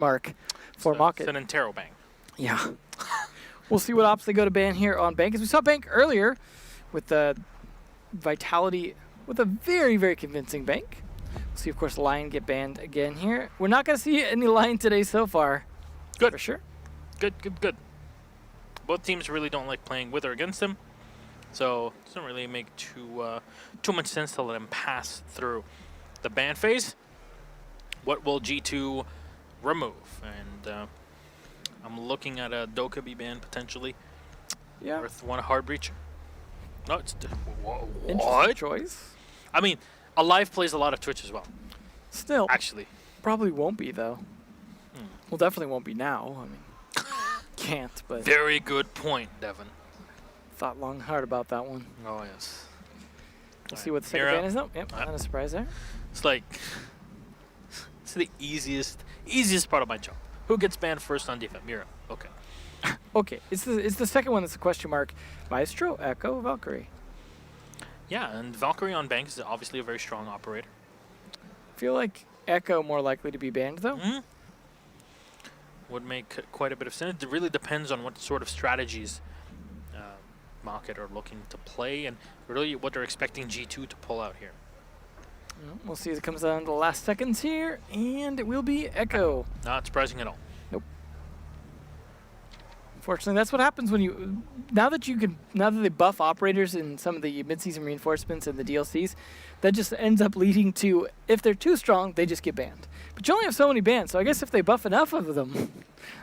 mark for Mocket. It's an interrobang. Yeah. We'll see what ops they go to ban here on Bank. As we saw Bank earlier with the Vitality with a very, very convincing Bank. We'll see, of course, Lion get banned again here. We're not going to see any Lion today so far. Good. For sure. Good. Both teams really don't like playing with or against him. So it doesn't really make too much sense to let him pass through the ban phase. What will G2 remove? And I'm looking at a Doka be banned potentially. Yeah. With one hard breach. No, it's Interesting choice. I mean, Alive plays a lot of Twitch as well. Still. Actually. Probably won't be though. Well, definitely won't be now. I mean, can't. But very good point, Devin. Thought long and hard about that one. Oh yes. We'll see what the second ban is though. Yep, not a surprise there. It's like it's the easiest part of my job. Who gets banned first on defense? Mira. Okay. Okay, it's the second one that's a question mark. Maestro, Echo, Valkyrie. Yeah, and Valkyrie on Bank is obviously a very strong operator. I feel like Echo more likely to be banned though. Would make quite a bit of sense. It really depends on what sort of strategies Market are looking to play and really what they're expecting G2 to pull out here. We'll see as it comes down to the last seconds here, and it will be Echo. Not surprising at all. Nope. Unfortunately, that's what happens when you now that they buff operators in some of the mid-season reinforcements and the DLCs, that just ends up leading to, if they're too strong, they just get banned. But you only have so many bans, so I guess if they buff enough of them,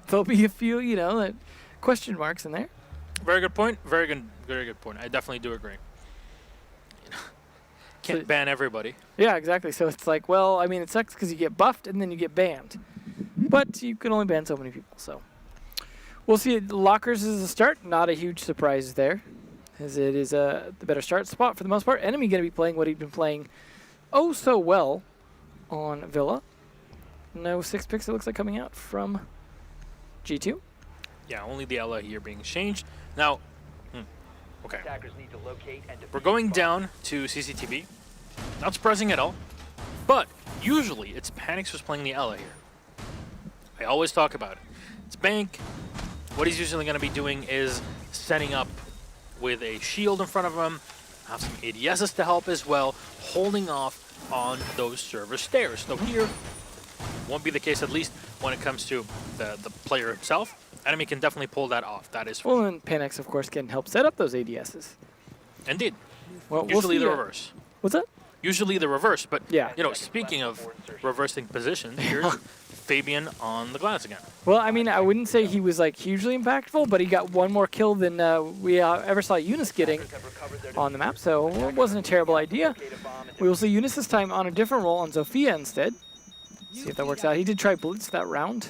there'll be a few, question marks in there. Very good point. Very good point. I definitely do agree. Can't ban everybody. Yeah, exactly. So it's like, well, I mean, it sucks because you get buffed and then you get banned. But you can only ban so many people, so. We'll see. Lockers is a start. Not a huge surprise there, as it is the better start spot for the most part. Enemy going to be playing what he'd been playing oh so well on Villa. No 6 picks, it looks like, coming out from G2. Yeah, only the Ella here being changed. Now, okay. We're going down to CCTV. Not surprising at all. But usually it's Panix who's playing the Ella here. I always talk about it. It's Bank. What he's usually going to be doing is setting up with a shield in front of him, have some ADSs to help as well, holding off on those server stairs. So here, won't be the case, at least when it comes to the player himself. Enemy can definitely pull that off. That is well, and Panix, of course, can help set up those ADSs. Indeed. Well, usually the reverse. What's that? Usually the reverse, but yeah. Speaking of reversing positions, here's Fabian on the glass again. Well, I mean, I wouldn't say he was like hugely impactful, but he got one more kill than we ever saw Eunice getting on the map, so it wasn't a terrible idea. We will see Eunice this time on a different role on Zofia instead. See if that works out. He did try Blitz that round,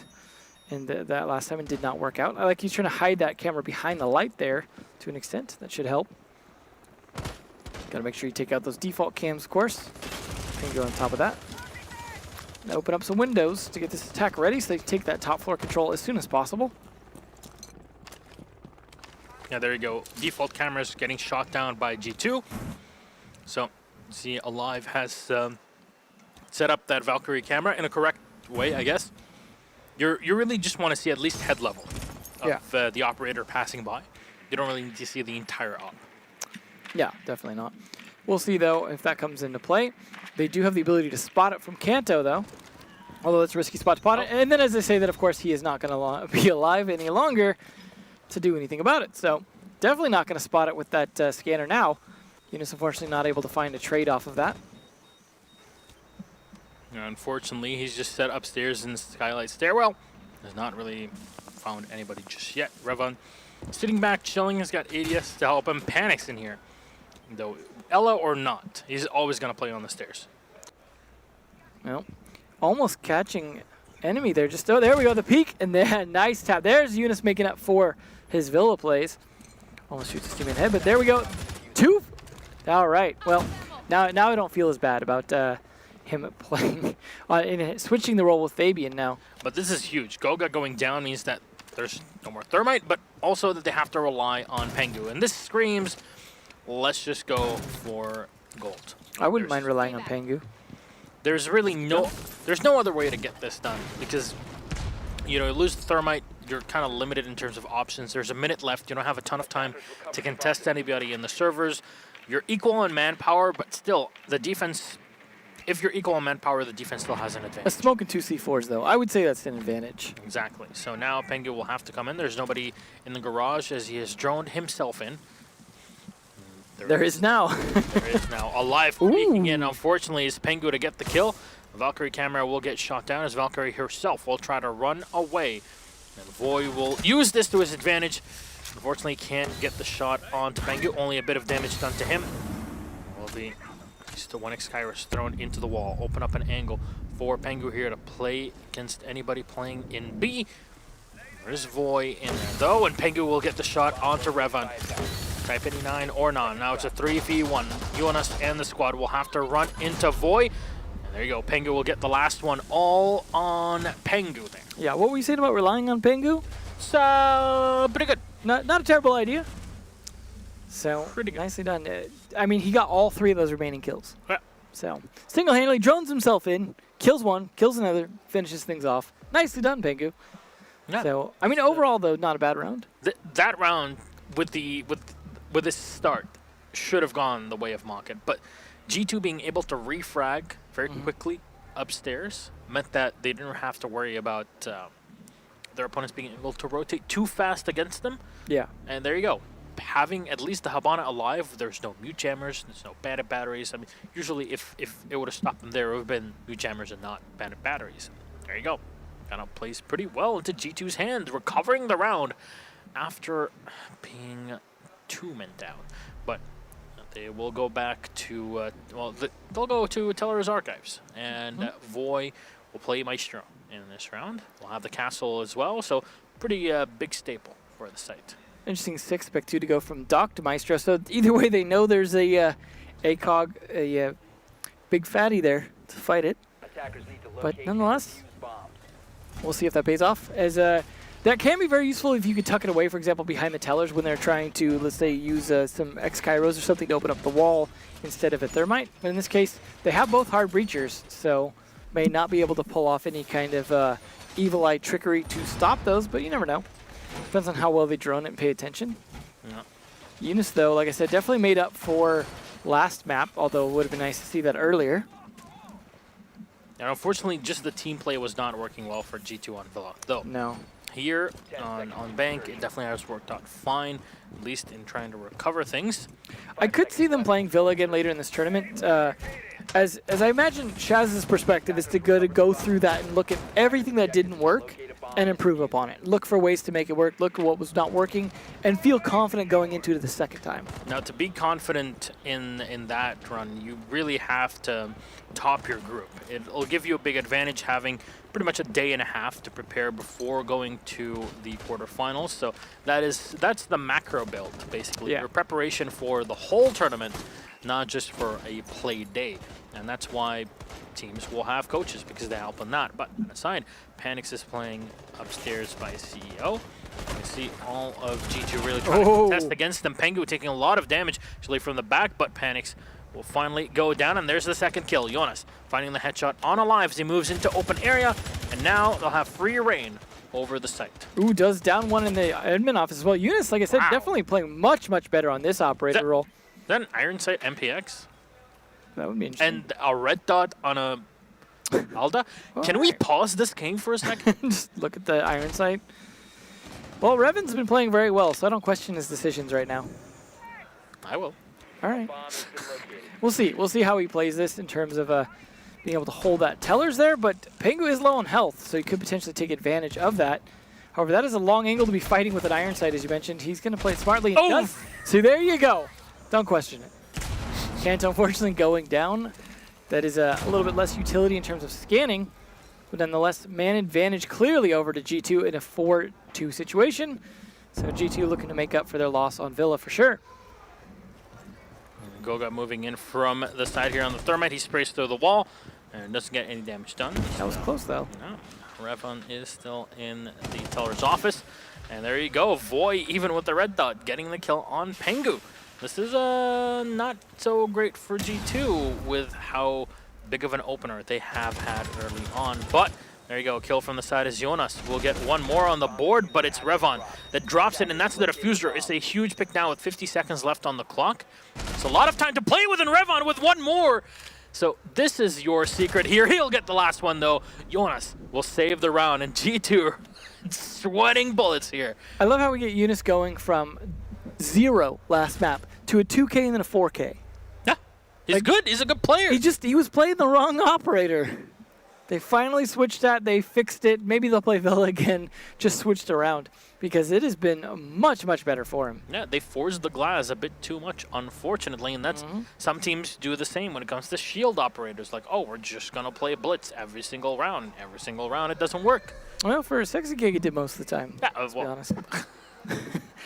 and that last time it did not work out. I like he's trying to hide that camera behind the light there to an extent. That should help. Got to make sure you take out those default cams, of course. And go on top of that. And open up some windows to get this attack ready so they can take that top floor control as soon as possible. Yeah, there you go. Default cameras getting shot down by G2. So, see, Alive has set up that Valkyrie camera in a correct way, I guess. You really just want to see at least head level of the operator passing by. You don't really need to see the entire op. Yeah, definitely not. We'll see, though, if that comes into play. They do have the ability to spot it from Kanto, though. Although it's a risky spot to spot it. And then as I say that, of course, he is not going to be alive any longer to do anything about it. So definitely not going to spot it with that scanner now. Eunice, unfortunately, not able to find a trade off of that. Yeah, unfortunately, he's just set upstairs in the Skylight stairwell. Has not really found anybody just yet. Revon sitting back, chilling, has got ADS to help him. Panics in here. Though, Ella or not, he's always going to play on the stairs. Well, almost catching enemy there. Just there we go, the peek, and then nice tap. There's Eunice making up for his Villa plays. Almost shoots his team in the head, but there we go. 2. All right. Well, now I don't feel as bad about him playing, switching the role with Fabian now. But this is huge. Goga going down means that there's no more Thermite, but also that they have to rely on Pengu. And this screams, let's just go for gold. I wouldn't mind relying on Pengu. There's really no other way to get this done, because you lose the thermite, you're kind of limited in terms of options. There's a minute left. You don't have a ton of time to contest anybody in the servers. You're equal on manpower, but still, the defense, if you're equal on manpower, the defense still has an advantage. A smoke and 2 C4s, though. I would say that's an advantage. Exactly. So now Pengu will have to come in. There's nobody in the garage as he has droned himself in. There is now. There is now. Alive peeking in, unfortunately, is Pengu to get the kill. The Valkyrie camera will get shot down as Valkyrie herself will try to run away. And Voy will use this to his advantage. Unfortunately, can't get the shot onto Pengu. Only a bit of damage done to him. Will be still 1x Kairos thrown into the wall. Open up an angle for Pengu here to play against anybody playing in B. There's Voy in there though, and Pengu will get the shot onto Revan. Type 89 or not. Now it's a 3v1. Jonas and the squad will have to run into Voy. There you go. Pengu will get the last one all on Pengu there. Yeah, what were you saying about relying on Pengu? So, pretty good. Not a terrible idea. So, Pretty good. Nicely done. I mean, he got all 3 of those remaining kills. Yeah. So, single-handedly drones himself in, kills one, kills another, finishes things off. Nicely done, Pengu. Yeah. So, I mean, overall, though, not a bad round. That round with this start should have gone the way of Mockin, but G2 being able to refrag very quickly upstairs meant that they didn't have to worry about their opponents being able to rotate too fast against them. Yeah. And there you go. Having at least the Habana alive, there's no mute jammers, there's no bandit batteries. I mean, usually if it would have stopped them there, it would have been mute jammers and not bandit batteries. There you go. Kind of plays pretty well into G2's hands, recovering the round after being 2 men down. But they will go back to, they'll go to Teller's archives, and Voy will play Maestro in this round. We'll have the castle as well, so pretty big staple for the site. Interesting 6, Spec 2 to go from Doc to Maestro. So either way, they know there's a ACOG, a big fatty there to fight it. But nonetheless, we'll see if that pays off. As that can be very useful if you could tuck it away, for example, behind the tellers when they're trying to, let's say, use some X-Kairos or something to open up the wall instead of a thermite. But in this case, they have both hard breachers, so may not be able to pull off any kind of evil eye trickery to stop those, but you never know. Depends on how well they drone it and pay attention. Yeah. Eunice, though, like I said, definitely made up for last map, although it would have been nice to see that earlier. And unfortunately, just the team play was not working well for G2 on Villa, though. No. Here on Bank, it definitely has worked out fine, at least in trying to recover things. I could see them playing Villa again later in this tournament. As I imagine Shaz's perspective is to go through that and look at everything that didn't work and improve upon it. Look for ways to make it work, look at what was not working, and feel confident going into it the second time. Now, to be confident in that run, you really have to top your group. It'll give you a big advantage having pretty much a day and a half to prepare before going to the quarterfinals. So that's the macro build, basically. Yeah. Your preparation for the whole tournament, not just for a play day. And that's why teams will have coaches, because they help in that. But aside, Panix is playing upstairs by CEO. You see all of G2 really trying to contest against them. Pengu taking a lot of damage actually from the back, but Panix will finally go down, and there's the second kill. Jonas finding the headshot on Alive as he moves into open area, and now they'll have free reign over the site. Ooh, does down one in the admin office as well. Eunice, like I said, definitely playing much, much better on this operator role. Is that an Iron Sight MPX? That would be interesting. And a red dot on a Alda? Can we pause this game for a second? Just look at the Iron Sight. Well, Revan's been playing very well, so I don't question his decisions right now. I will. All right. We'll see. We'll see how he plays this in terms of being able to hold that. Teller's there, but Pengu is low on health, so he could potentially take advantage of that. However, that is a long angle to be fighting with an Iron Sight, as you mentioned. He's going to play it smartly. And does. So there you go. Don't question it. Kanto, unfortunately, going down. That is a little bit less utility in terms of scanning, but nonetheless, man advantage clearly over to G2 in a 4-2 situation. So G2 looking to make up for their loss on Villa for sure. Goga moving in from the side here on the thermite. He sprays through the wall and doesn't get any damage done. That was close, though. No. Revan is still in the teller's office. And there you go. Voy, even with the red dot, getting the kill on Pengu. This is not so great for G2 with how big of an opener they have had early on. But There you go, kill from the side is Jonas. We'll get one more on the board, but it's Revon that drops it, and that's the diffuser. It's a huge pick now with 50 seconds left on the clock. It's a lot of time to play with, and Revon with one more. So this is your secret here. He'll get the last one, though. Jonas will save the round, and G2 sweating bullets here. I love how we get Eunice going from 0 last map to a 2K and then a 4K. Yeah, he's good. He's a good player. He was playing the wrong operator. They finally switched that. They fixed it. Maybe they'll play Villa again. Just switched around because it has been much, much better for him. Yeah, they forced the glass a bit too much, unfortunately, and that's some teams do the same when it comes to shield operators. Like, oh, we're just gonna play blitz every single round. Every single round, it doesn't work. Well, for a Sexy Gig, it did most of the time. Yeah, let's be honest.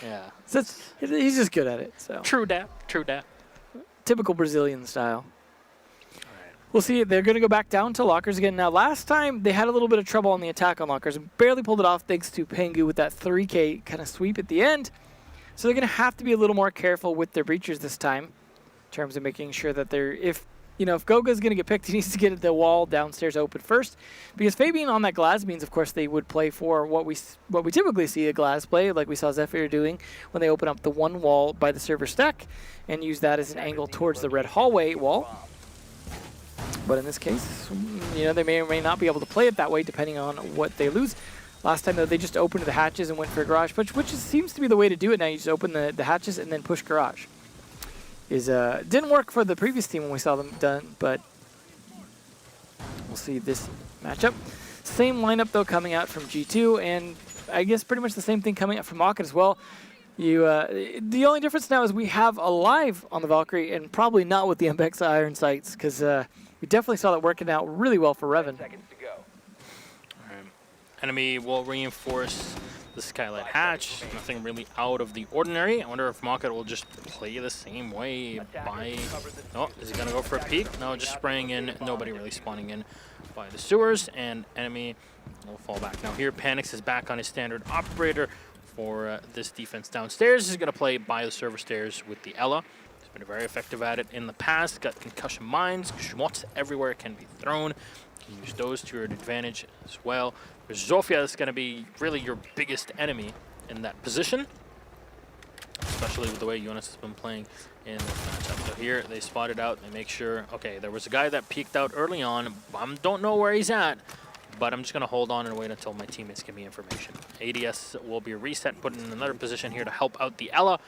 Yeah, So he's just good at it. So true dat. True dat. Typical Brazilian style. We'll see. They're going to go back down to lockers again. Now, last time they had a little bit of trouble on the attack on lockers. Barely pulled it off thanks to Pengu with that 3K kind of sweep at the end. So they're going to have to be a little more careful with their breachers this time in terms of making sure that they're, if Goga's going to get picked, he needs to get the wall downstairs open first. Because Fabian on that glass means, of course, they would play for what we typically see a glass play, like we saw Zephyr doing when they open up the one wall by the server stack and use that as an angle towards the red hallway wall. But in this case, they may or may not be able to play it that way depending on what they lose. Last time, though, they just opened the hatches and went for a garage push, which seems to be the way to do it now. You just open the hatches and then push garage. Didn't work for the previous team when we saw them done, but we'll see this matchup. Same lineup, though, coming out from G2, and I guess pretty much the same thing coming out from Rocket as well. The only difference now is we have Alive on the Valkyrie and probably not with the MX Iron Sights because we definitely saw that working out really well for Revan. Enemy will reinforce the Skylight Hatch. Nothing really out of the ordinary. I wonder if Mocket will just play the same way by... Oh, is he going to go for a peek? No, just spraying in. Nobody really spawning in by the sewers. And enemy will fall back. Now here, Panix is back on his standard operator for this defense downstairs. He's going to play by the server stairs with the Ela. He's been very effective at it in the past. Got concussion mines. Schmutz everywhere can be thrown. You can use those to your advantage as well. Zofia is going to be really your biggest enemy in that position, especially with the way Jonas has been playing in the matchup. So here they spot it out. They make sure, okay, there was a guy that peeked out early on. I don't know where he's at, but I'm just going to hold on and wait until my teammates give me information. ADS will be reset, put in another position here to help out the Ela,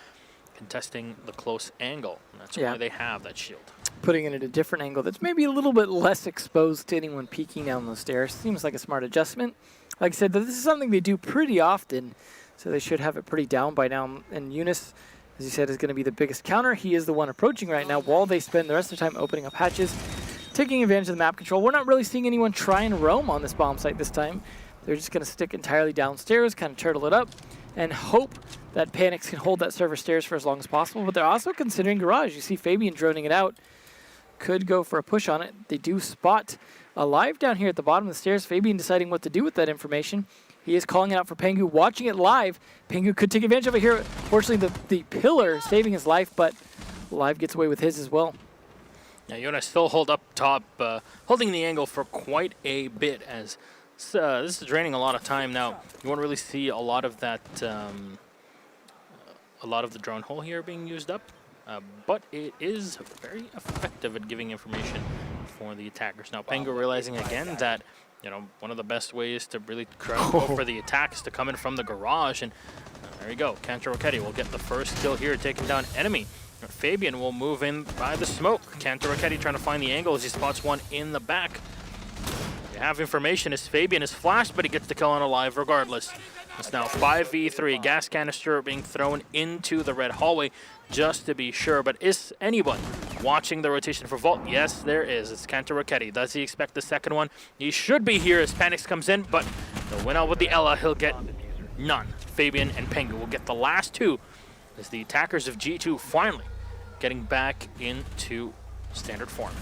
contesting the close angle. And that's why they have that shield. Putting it at a different angle that's maybe a little bit less exposed to anyone peeking down those stairs. Seems like a smart adjustment. Like I said, this is something they do pretty often, so they should have it pretty down by now. And Eunice, as you said, is going to be the biggest counter. He is the one approaching right now while they spend the rest of the time opening up hatches, taking advantage of the map control. We're not really seeing anyone try and roam on this bomb site this time. They're just going to stick entirely downstairs, kind of turtle it up, and hope that Panix can hold that server stairs for as long as possible. But they're also considering garage. You see Fabian droning it out. Could go for a push on it. They do spot Alive down here at the bottom of the stairs. Fabian deciding what to do with that information. He is calling it out for Pengu, watching it live. Pengu could take advantage of it here. Fortunately, the pillar saving his life, but Alive gets away with his as well. Yeah, Jonas still hold up top, holding the angle for quite a bit as this is draining a lot of time. Now, you won't really see a lot of that, a lot of the drone hole here being used up. But it is very effective at giving information for the attackers. Now, Pengu realizing again that, one of the best ways to really go for the attack is to come in from the garage. And there you go. Cantor Rocchetti will get the first kill here, taking down enemy. Fabian will move in by the smoke. Cantor Rocchetti trying to find the angle as he spots one in the back. You have information as Fabian is flashed, but he gets the kill on Alive regardless. It's now 5v3. Gas canister being thrown into the red hallway just to be sure. But is anyone watching the rotation for Vault? Yes, there is. It's Cantor Rocchetti. Does he expect the second one? He should be here as Panix comes in, but the win out with the Ela, he'll get none. Fabian and Pengu will get the last two as the attackers of G2 finally getting back into standard form.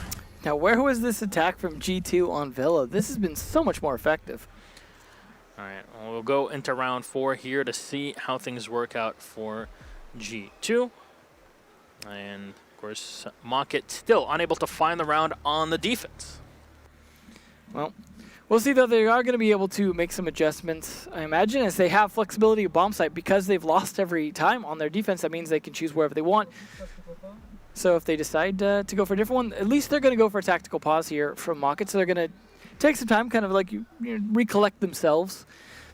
Now, where was this attack from G2 on Villa? This has been so much more effective. All right, well, we'll go into round 4 here to see how things work out for G2. And, of course, Mocket still unable to find the round on the defense. Well, We'll see, though. They are going to be able to make some adjustments, I imagine, as they have flexibility of bomb site. Because they've lost every time on their defense, that means they can choose wherever they want. So if they decide to go for a different one, at least they're going to go for a tactical pause here from Mocket. So they're going to take some time, kind of like recollect themselves,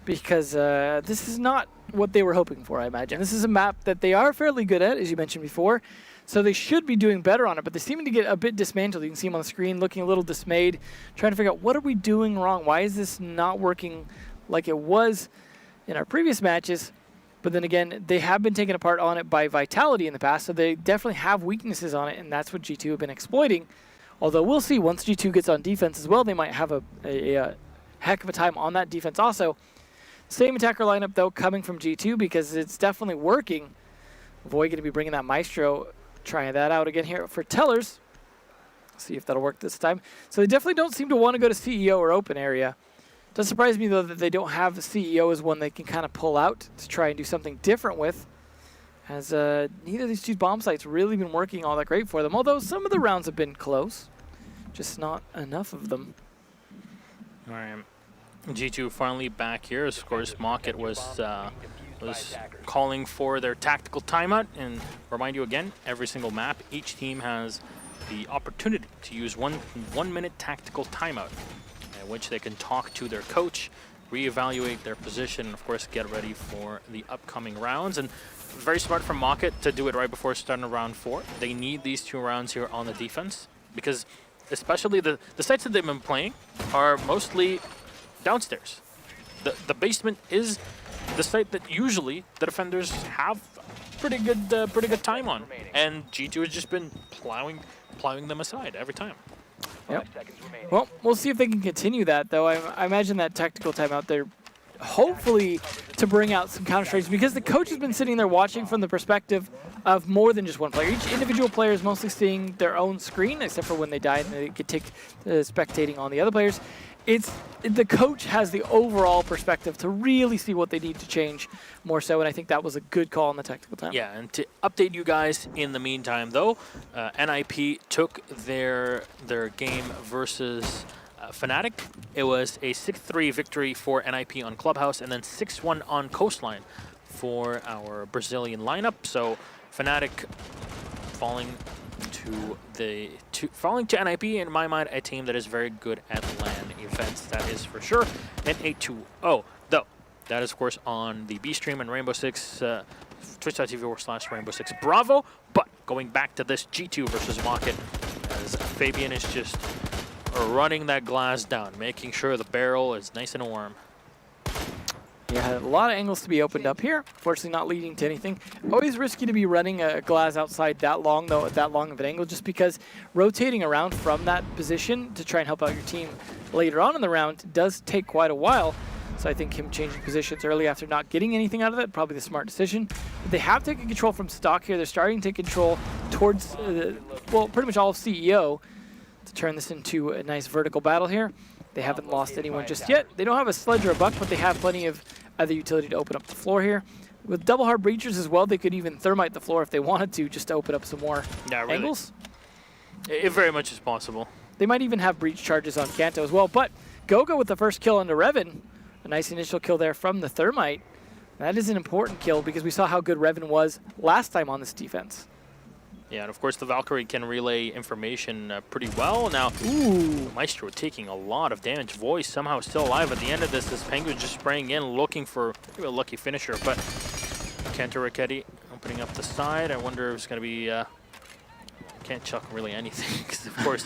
because this is not what they were hoping for, I imagine. This is a map that they are fairly good at, as you mentioned before. So they should be doing better on it, but they seem to get a bit dismantled. You can see them on the screen looking a little dismayed, trying to figure out, what are we doing wrong? Why is this not working like it was in our previous matches? But then again, they have been taken apart on it by Vitality in the past, so they definitely have weaknesses on it, and that's what G2 have been exploiting. Although we'll see, once G2 gets on defense as well, they might have a heck of a time on that defense also. Same attacker lineup, though, coming from G2, because it's definitely working. Void going to be bringing that Maestro. Trying that out again here for Tellers. See if that'll work this time. So they definitely don't seem to want to go to CEO or open area. Does surprise me, though, that they don't have the CEO as one they can kind of pull out to try and do something different with. As neither of these two bomb sites really been working all that great for them. Although some of the rounds have been close. Just not enough of them. All right. G2 finally back here. Of course, Mocket was calling for their tactical timeout, and remind you again, every single map, each team has the opportunity to use one minute tactical timeout, in which they can talk to their coach, reevaluate their position, and of course get ready for the upcoming rounds. And very smart from Mocket to do it right before starting round 4. They need these 2 rounds here on the defense, because especially the sites that they've been playing are mostly downstairs. The basement is the site that usually the defenders have pretty good time on, and G2 has just been plowing them aside every time. Yep. Well, we'll see if they can continue that, though. I imagine that tactical timeout there, hopefully to bring out some counter strikes, because the coach has been sitting there watching from the perspective of more than just one player. Each individual player is mostly seeing their own screen, except for when they die and they could take spectating on the other players. The coach has the overall perspective to really see what they need to change more so, and I think that was a good call on the tactical time. Yeah, and to update you guys in the meantime, though, NIP took their game versus Fnatic. It was a 6-3 victory for NIP on Clubhouse, and then 6-1 on Coastline for our Brazilian lineup. So Fnatic falling to NIP, in my mind, a team that is very good at LAN events, that is for sure. And 8-2-0, though, that is of course on the B stream and Rainbow Six, twitch.tv/Rainbow Six Bravo. But going back to this G2 versus Mocket, as Fabian is just running that glass down, making sure the barrel is nice and warm. Yeah, a lot of angles to be opened up here. Fortunately, not leading to anything. Always risky to be running a glass outside that long, though, at that long of an angle, just because rotating around from that position to try and help out your team later on in the round does take quite a while. So I think him changing positions early after not getting anything out of it, probably the smart decision. But they have taken control from stock here. They're starting to take control towards, well, pretty much all of CEO to turn this into a nice vertical battle here. They haven't lost anyone just yet. They don't have a sledge or a buck, but they have plenty of other utility to open up the floor here. With double hard breachers as well, they could even thermite the floor if they wanted to, just to open up some more angles. It very much is possible. They might even have breach charges on Kanto as well. But Goga with the first kill on the Revan. A nice initial kill there from the thermite. That is an important kill because we saw how good Revan was last time on this defense. Yeah, and of course the Valkyrie can relay information pretty well. Now, Maestro taking a lot of damage. Voice somehow still alive at the end of this. This Penguin just spraying in, looking for maybe a lucky finisher. But Kanto Raketti opening up the side. I wonder if it's going to be... can't chuck really anything because, of course,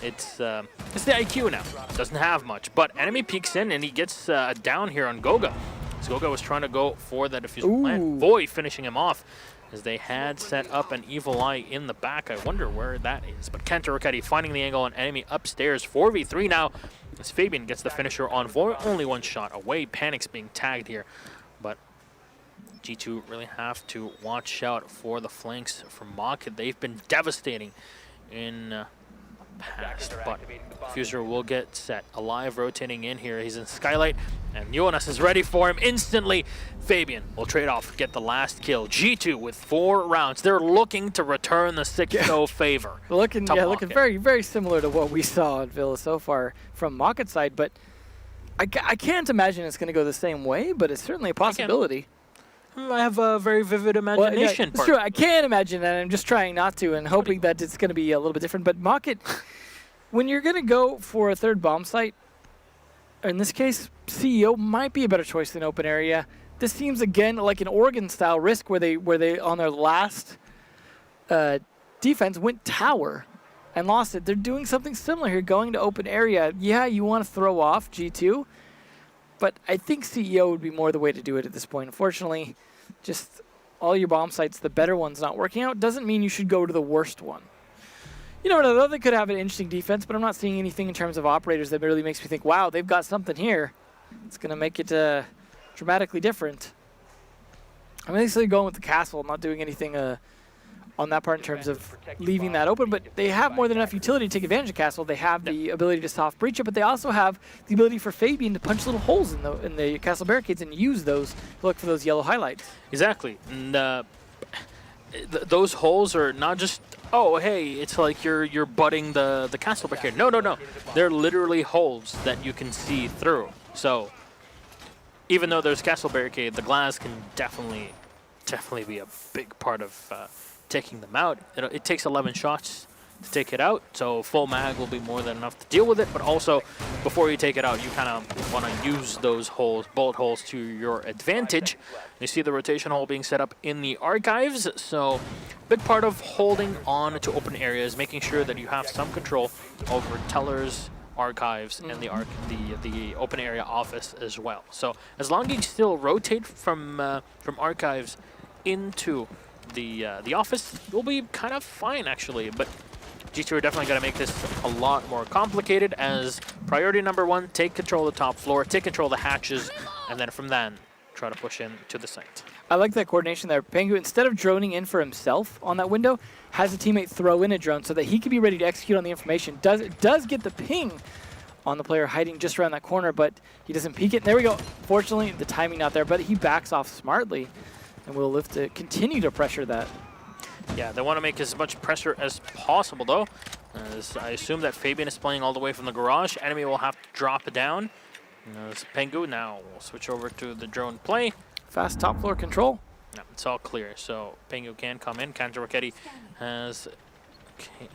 it's the IQ now. Doesn't have much. But enemy peeks in and he gets down here on Goga. So Goga was trying to go for that defusal plant. Void finishing him off, as they had set up an evil eye in the back. I wonder where that is. But Kanto Raketti finding the angle on enemy upstairs. 4v3 now, as Fabian gets the finisher on Void. Only one shot away. Panic's being tagged here. But G2 really have to watch out for the flanks from Mocket. They've been devastating in past, but Fuser will get set. Alive rotating in here. He's in Skylight, and Jonas is ready for him instantly. Fabian will trade off, get the last kill. G2 with 4 rounds. They're looking to return the 6-0 favor. Looking very, very similar to what we saw in Villa so far from Mocket's side, but I can't imagine it's going to go the same way, but it's certainly a possibility. I have a very vivid imagination. It's true. I can't imagine that. I'm just trying not to and hoping that it's going to be a little bit different. But Mocket, when you're going to go for a third bomb site, in this case, CEO might be a better choice than open area. This seems, again, like an Oregon-style risk where they on their last defense went tower and lost it. They're doing something similar here, going to open area. Yeah, you want to throw off G2, but I think CEO would be more the way to do it at this point. Unfortunately, just all your bomb sites, the better one's not working out, doesn't mean you should go to the worst one. You know, though, they could have an interesting defense, but I'm not seeing anything in terms of operators that really makes me think, wow, they've got something here. It's going to make it dramatically different. I'm basically going with the castle, not doing anything on that part in terms of leaving that open, but they have more than enough utility to take advantage of castle. They have the ability to soft breach it, but they also have the ability for Fabian to punch little holes in the castle barricades and use those to look for those yellow highlights. Exactly. And those holes are not just, oh, hey, it's like you're butting the castle back here. No. They're literally holes that you can see through. So even though there's castle barricade, the glass can definitely be a big part of taking them out. It takes 11 shots to take it out, so full mag will be more than enough to deal with it, but also before you take it out, you kind of want to use those holes, bullet holes, to your advantage. You see the rotation hole being set up in the archives, so big part of holding on to open areas, making sure that you have some control over tellers, archives, and the open area office as well. So as long as you still rotate from archives into the office, will be kind of fine actually, but G2 are definitely going to make this a lot more complicated as priority number one, take control of the top floor, take control of the hatches, and then from then try to push in to the site. I like that coordination there. Pengu, instead of droning in for himself on that window, has a teammate throw in a drone so that he can be ready to execute on the information. Does get the ping on the player hiding just around that corner, but he doesn't peek it. There we go. Fortunately, the timing not there, but he backs off smartly. And we'll live to continue to pressure that. Yeah, they want to make as much pressure as possible, though. As I assume that Fabian is playing all the way from the garage. Enemy will have to drop it down. As Pengu now will switch over to the drone play. Fast top floor control. Yeah, it's all clear, so Pengu can come in. Kanto Rocchetti has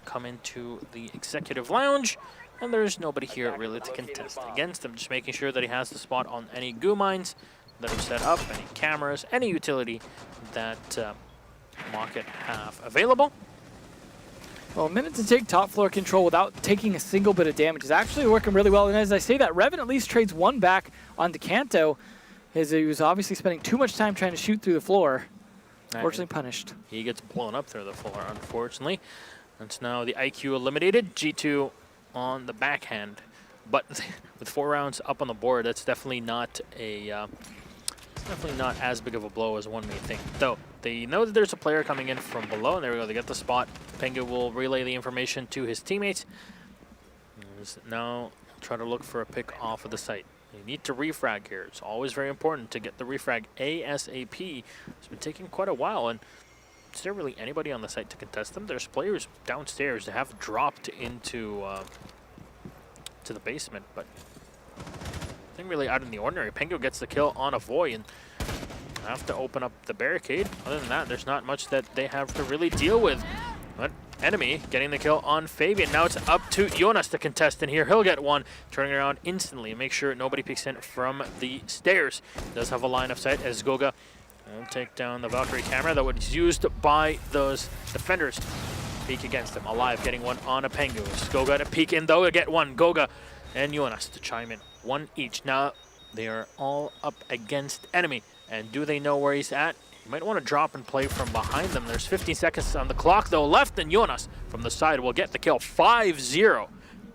come into the executive lounge. And there's nobody here really to contest against him. Just making sure that he has the spot on any goo mines that are set up, any cameras, any utility that Mocket have available. Well, a minute to take top floor control without taking a single bit of damage is actually working really well. And as I say that, Revan at least trades one back onto Kanto, as he was obviously spending too much time trying to shoot through the floor. Fortunately punished. He gets blown up through the floor, unfortunately. That's now the IQ eliminated. G2 on the backhand. But with 4 rounds up on the board, that's definitely not a... definitely not as big of a blow as one may think. Though, they know that there's a player coming in from below, and there we go, they get the spot. Pengu will relay the information to his teammates. Now, try to look for a pick off of the site. You need to refrag here. It's always very important to get the refrag ASAP. It's been taking quite a while, and is there really anybody on the site to contest them? There's players downstairs that have dropped into to the basement, but nothing really out in the ordinary. Pengu gets the kill on a Voy and have to open up the barricade. Other than that, there's not much that they have to really deal with. But enemy getting the kill on Fabian. Now it's up to Jonas to contest in here. He'll get one, turning around instantly and make sure nobody peeks in from the stairs. Does have a line of sight as Goga will take down the Valkyrie camera that was used by those defenders. Peek against him. Alive, getting one on a Pengu. Goga to peek in though to get one. Goga and Jonas to chime in. One each. Now they are all up against enemy. And do they know where he's at? You might want to drop and play from behind them. There's 15 seconds on the clock though left, and Jonas from the side will get the kill. 5-0.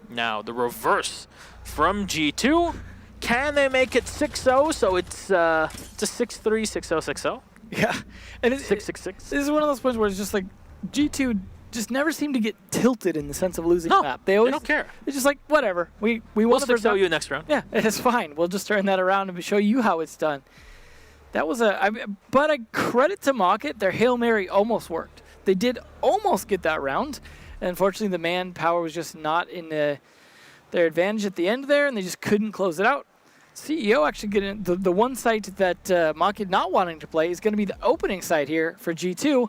Now the reverse from G2. Can they make it 6-0? So it's a 6-3, 6-0, 6-0. Yeah. And 6-6-6. This is one of those points where it's just like G2 just never seem to get tilted in the sense of losing the map. They don't care. It's just like, whatever. We'll 6-0 you next round. Yeah, it's fine. We'll just turn that around and show you how it's done. That was but I credit to Mocket, their Hail Mary almost worked. They did almost get that round. And unfortunately, the manpower was just not in their advantage at the end there, and they just couldn't close it out. CEO actually getting the one site that Maki not wanting to play is going to be the opening site here for G2.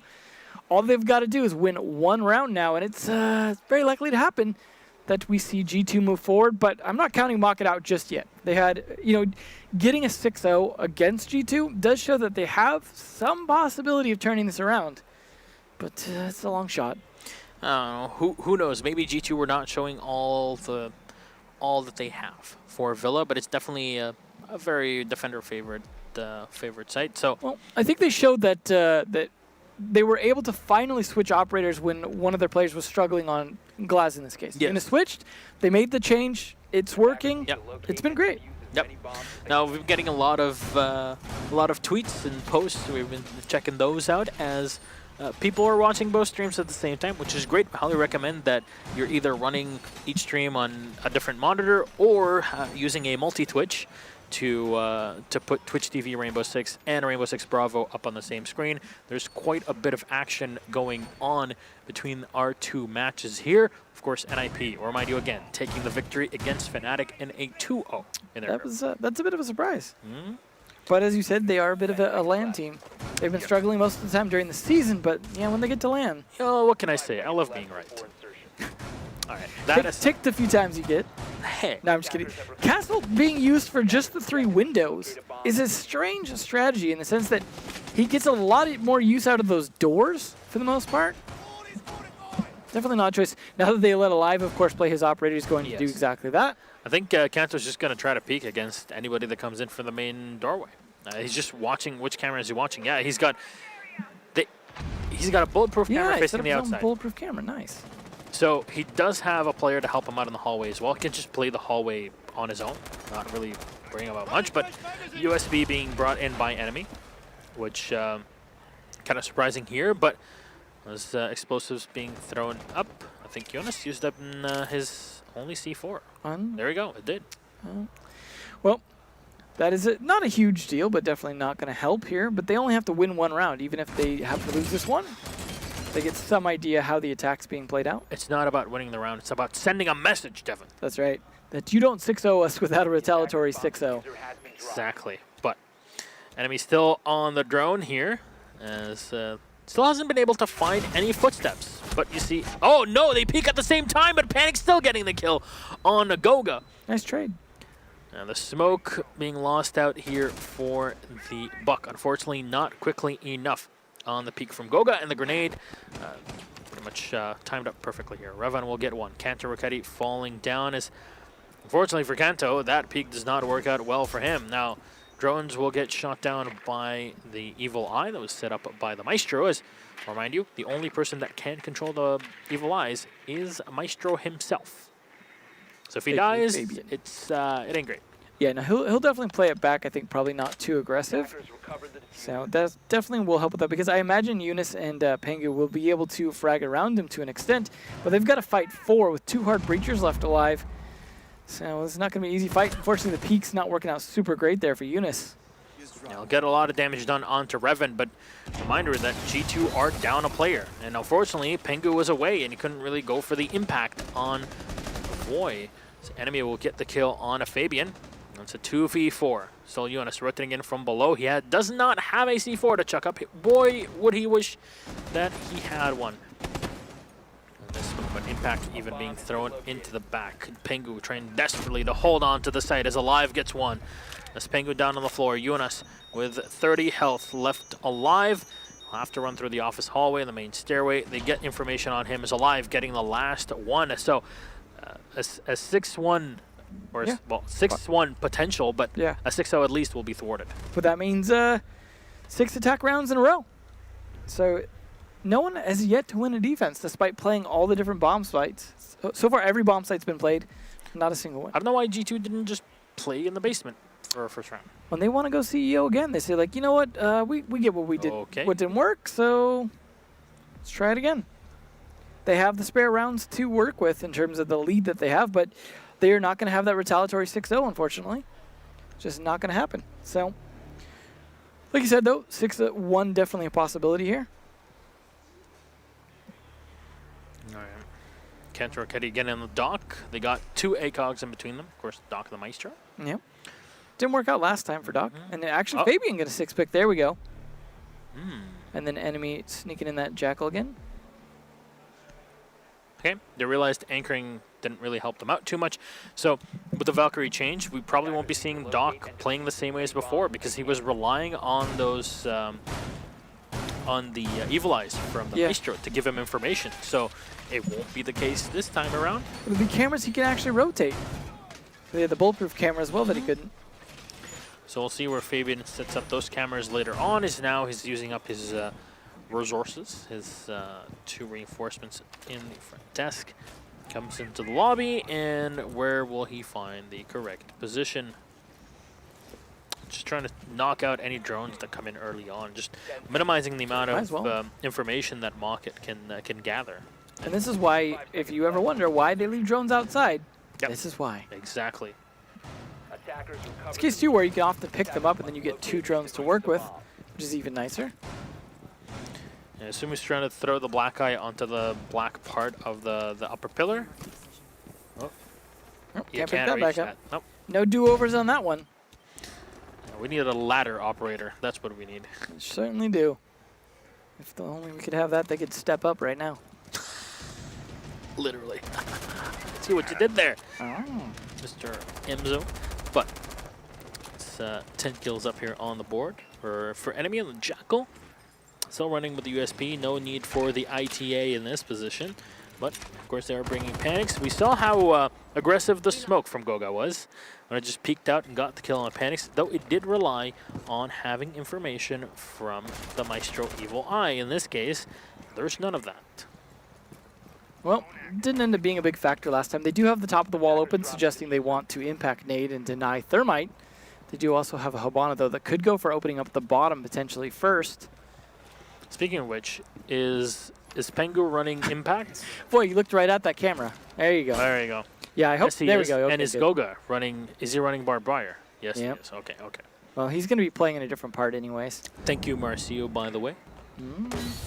All they've got to do is win one round now, and it's very likely to happen that we see G2 move forward, but I'm not counting Maki out just yet. They had, getting a 6-0 against G2 does show that they have some possibility of turning this around, but it's a long shot. Who knows? Maybe G2 were not showing all that they have for Villa, but it's definitely a very defender favorite site. So, well, I think they showed that that they were able to finally switch operators when one of their players was struggling on Glaz in this case. Yes. And it switched. They made the change. It's working. Yep. It's been great. Yep. Now we've been getting a lot of tweets and posts. We've been checking those out as people are watching both streams at the same time, which is great. I highly recommend that you're either running each stream on a different monitor or using a multi-Twitch to put Twitch TV Rainbow Six and Rainbow Six Bravo up on the same screen. There's quite a bit of action going on between our two matches here. Of course, NIP, or remind you again, taking the victory against Fnatic in a 2-0 in their group. That's a bit of a surprise. But as you said, they are a bit of a LAN team. They've been struggling most of the time during the season, but yeah, when they get to LAN. What can I say? I love being right. All right, that is ticked a few times you get. Hey. No, I'm just kidding. Castle being used for just the 3 windows is a strange strategy in the sense that he gets a lot more use out of those doors for the most part. Definitely not a choice. Now that they let Alive, of course, play his operator, he's going to do exactly that. I think Kanto's just going to try to peek against anybody that comes in from the main doorway. He's just watching which camera is he watching. Yeah, he's got a bulletproof camera facing the outside. Bulletproof camera, nice. So he does have a player to help him out in the hallway as well. He can just play the hallway on his own, not really worrying about much. But USB being brought in by enemy, which kind of surprising here. But as explosives being thrown up, I think Jonas used up his only C4. There we go, it did. Well, that is not a huge deal, but definitely not going to help here. But they only have to win one round, even if they have to lose this one. They get some idea how the attack's being played out. It's not about winning the round, it's about sending a message, Devin. That's right. That you don't 6-0 us without a retaliatory 6-0. Exactly. But enemy still on the drone here, as still hasn't been able to find any footsteps. But you see, oh no, they peek at the same time, but Panic's still getting the kill on Goga. Nice trade. And the smoke being lost out here for the Buck. Unfortunately, not quickly enough on the peek from Goga, and the grenade pretty much timed up perfectly here. Revan will get one. Kanto Rocchetti falling down as, unfortunately for Kanto, that peek does not work out well for him. Now, drones will get shot down by the Evil Eye that was set up by the Maestro. As, I'll remind you, the only person that can control the Evil Eyes is Maestro himself. So if he dies, it ain't great. Yeah, no, he'll definitely play it back. I think probably not too aggressive. So that definitely will help with that because I imagine Eunice and Pengu will be able to frag around him to an extent, but they've got to fight 4 with 2 hard breachers left alive. So it's not going to be an easy fight. Unfortunately, the peek's not working out super great there for Eunice. He'll get a lot of damage done onto Revan, but reminder that G2 are down a player. And unfortunately, Pengu was away and he couldn't really go for the impact on Voy. So enemy will get the kill on a Fabian. It's a 2v4. Still Jonas rotating in from below. He does not have a C4 to chuck up. Boy, would he wish that he had one. And this one, but impact even being thrown into the back. Pengu trying desperately to hold on to the site as Alive gets one. As Pengu down on the floor, Jonas with 30 health left alive. He'll have to run through the office hallway and the main stairway. They get information on him as Alive getting the last one. So a 6-1. Or, well, 6-1 potential, but a 6-0 at least will be thwarted. But that means 6 attack rounds in a row. So no one has yet to win a defense, despite playing all the different bomb sites. So far, every bomb site's been played. Not a single one. I don't know why G2 didn't just play in the basement for our first round. When they want to go CEO again, they say, like, you know what, we get what we did, what didn't work, so let's try it again. They have the spare rounds to work with in terms of the lead that they have, but they are not going to have that retaliatory 6-0, unfortunately. Just not going to happen. So, like you said, though, 6-1 definitely a possibility here. All right. Kanto Rocchetti again in the dock. They got 2 ACOGs in between them. Of course, Doc and the Maestro. Yep. Didn't work out last time for Doc. And actually, Fabian get a 6 pick. There we go. And then enemy sneaking in that Jackal again. Okay, they realized anchoring didn't really help them out too much. So with the Valkyrie change, we probably won't be seeing Doc playing the same way as before because he was relying on those, on the Evil Eyes from the Maestro to give him information. So it won't be the case this time around. With the cameras, he can actually rotate. They had the bulletproof camera as well that he couldn't. So we'll see where Fabian sets up those cameras later on. Now he's using up his resources, his 2 reinforcements in the front desk. Comes into the lobby, and where will he find the correct position? Just trying to knock out any drones that come in early on, just minimizing the amount of information that Market can gather. And this is why, if you ever wonder why they leave drones outside, this is why. Exactly. It's case 2 where you can often pick them up, and then you get 2 drones to work with, which is even nicer. I assume he's trying to throw the black eye onto the black part of the upper pillar. Oh, can't pick that back up. Nope. No do-overs on that one. We need a ladder operator. That's what we need. We certainly do. If only we could have that, they could step up right now. Literally. See what you did there, Oh. Mr. Emzo. But it's 10 kills up here on the board for enemy on the Jackal. Still running with the USP, no need for the ITA in this position. But, of course, they are bringing panics. We saw how aggressive the smoke from Goga was when it just peeked out and got the kill on panics, though it did rely on having information from the Maestro Evil Eye. In this case, there's none of that. Well, didn't end up being a big factor last time. They do have the top of the wall open, suggesting they want to impact nade and deny thermite. They do also have a Hibana, though, that could go for opening up the bottom potentially first. Speaking of which, is Pengu running impact? Boy, you looked right at that camera. There you go. There you go. Yeah, I hope. Yes, he there is. we go. Okay, and is good. Goga running? Is he running barbed wire? Yes, he is. Okay, okay. Well, he's going to be playing in a different part anyways. Thank you, Marcio, by the way.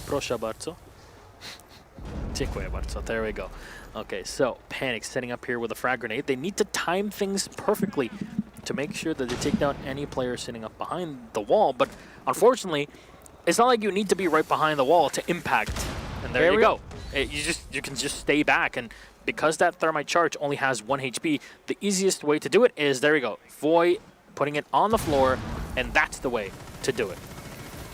Proszę bardzo. Dziękuję bardzo. There we go. Okay, so Panic setting up here with a frag grenade. They need to time things perfectly to make sure that they take down any player sitting up behind the wall. But unfortunately, it's not like you need to be right behind the wall to impact. And there you go. You can just stay back. And because that thermite charge only has 1 HP, the easiest way to do it is, there you go, Void putting it on the floor, and that's the way to do it.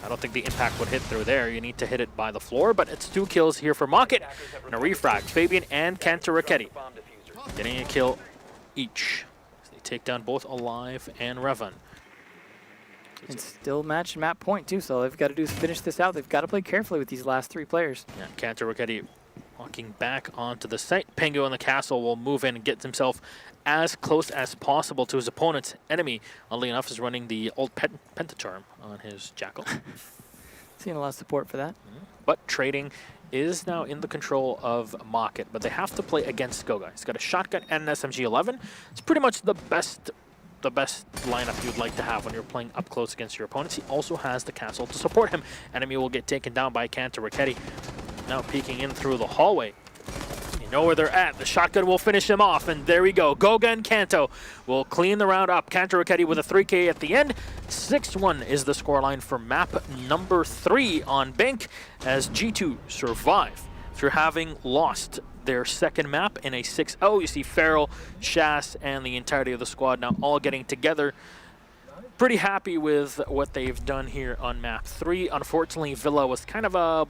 I don't think the impact would hit through there. You need to hit it by the floor, but it's 2 kills here for Mocket and a refrag. Fabian and Cantor Raketti getting a kill each. They take down both Alive and Revan. And still match map point, too, so all they've got to do is finish this out. They've got to play carefully with these last 3 players. Yeah, Cantor Raketti walking back onto the site. Pengu in the castle will move in and get himself as close as possible to his opponent's enemy. Oddly enough, is running the old Pentacharm on his Jackal. Seeing a lot of support for that. But trading is now in the control of Mocket, but they have to play against Goga. He's got a shotgun and an SMG-11. It's pretty much the best lineup you'd like to have when you're playing up close against your opponents. He also has the castle to support him. Enemy will get taken down by Cantor Raketti. Now peeking in through the hallway. You know where they're at. The shotgun will finish him off, and there we go. Goga and Kanto will clean the round up. Cantor Raketti with a 3K at the end. 6-1 is the scoreline for map number 3 on Bank as G2 survive after having lost their second map in a 6-0. You see Farrell, Shas, and the entirety of the squad now all getting together. Pretty happy with what they've done here on map 3. Unfortunately, Villa was kind of a